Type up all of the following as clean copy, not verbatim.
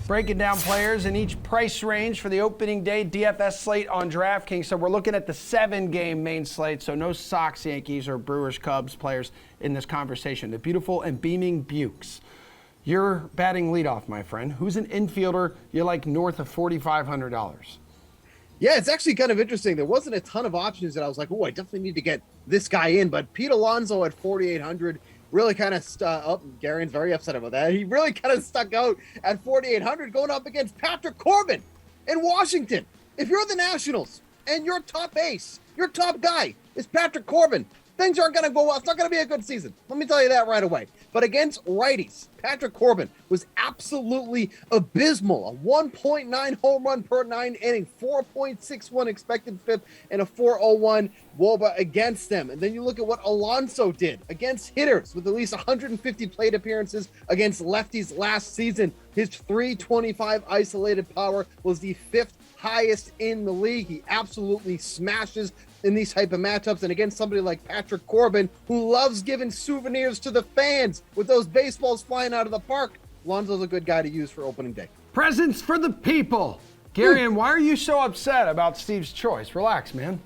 breaking down players in each price range for the opening day DFS slate on DraftKings. So we're looking at the 7-game main slate, so no Sox, Yankees, or Brewers, Cubs players in this conversation. The beautiful and beaming Bukes. You're batting leadoff, my friend. Who's an infielder you like north of $4,500? Yeah, it's actually kind of interesting. There wasn't a ton of options that I was like, oh, I definitely need to get this guy in. But Pete Alonso at 4,800 really kind of Garion's very upset about that. He really kind of stuck out at 4,800 going up against Patrick Corbin in Washington. If you're the Nationals and your top ace, your top guy is Patrick Corbin, things aren't going to go well. It's not going to be a good season. Let me tell you that right away. But against righties, Patrick Corbin was absolutely abysmal. A 1.9 home run per 9 inning, 4.61 expected FIP, and a 4.01 WOBA against them. And then you look at what Alonso did against hitters with at least 150 plate appearances against lefties last season. His 325 isolated power was the 5th highest in the league. He absolutely smashes in these type of matchups, and against somebody like Patrick Corbin, who loves giving souvenirs to the fans with those baseballs flying out of the park, Alonso's a good guy to use for opening day. Presents for the people. Garion, why are you so upset about Steve's choice? Relax, man.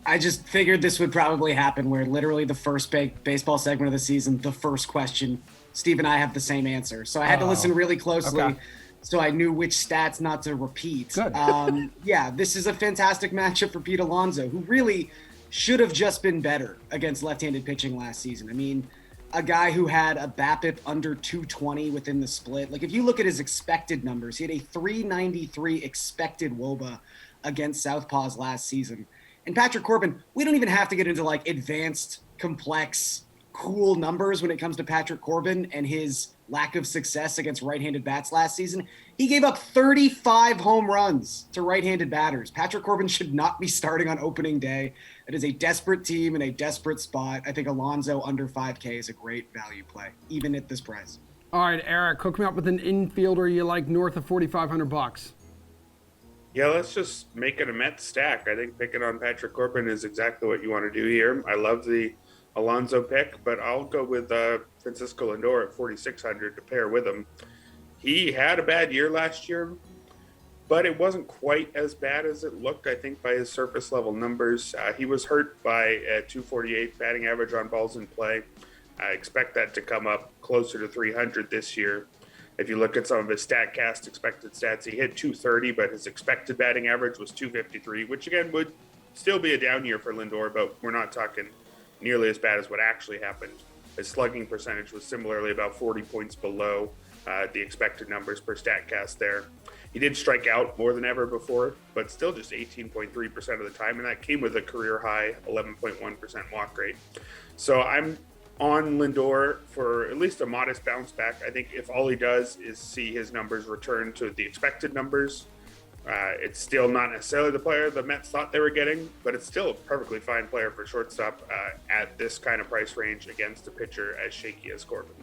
I just figured this would probably happen, where literally the first baseball segment of the season, the first question, Steve and I have the same answer. So I had to listen really closely. Okay. So I knew which stats not to repeat. Good. Yeah, this is a fantastic matchup for Pete Alonso, who really should have just been better against left-handed pitching last season. I mean, a guy who had a BABIP under 220 within the split. Like, if you look at his expected numbers, he had a 393 expected WOBA against Southpaws last season. And Patrick Corbin, we don't even have to get into like advanced, complex, cool numbers when it comes to Patrick Corbin and his lack of success against right-handed bats last season. He gave up 35 home runs to right-handed batters. Patrick Corbin should not be starting on opening day. It is a desperate team in a desperate spot. I think Alonso under 5K is a great value play, even at this price. All right, Erik, hook me up with an infielder you like north of $4,500. Yeah, let's just make it a Mets stack. I think picking on Patrick Corbin is exactly what you want to do here. I love the Alonso pick, but I'll go with Francisco Lindor at 4,600 to pair with him. He had a bad year last year, but it wasn't quite as bad as it looked, I think, by his surface level numbers. He was hurt by a 248 batting average on balls in play. I expect that to come up closer to 300 this year. If you look at some of his StatCast expected stats, he hit 230, but his expected batting average was 253, which again would still be a down year for Lindor, but we're not talking nearly as bad as what actually happened. His slugging percentage was similarly about 40 points below the expected numbers per StatCast there. He did strike out more than ever before, but still just 18.3% of the time, and that came with a career high 11.1% walk rate. So I'm on Lindor for at least a modest bounce back. I think if all he does is see his numbers return to the expected numbers, it's still not necessarily the player the Mets thought they were getting, but it's still a perfectly fine player for shortstop at this kind of price range against a pitcher as shaky as Corbin.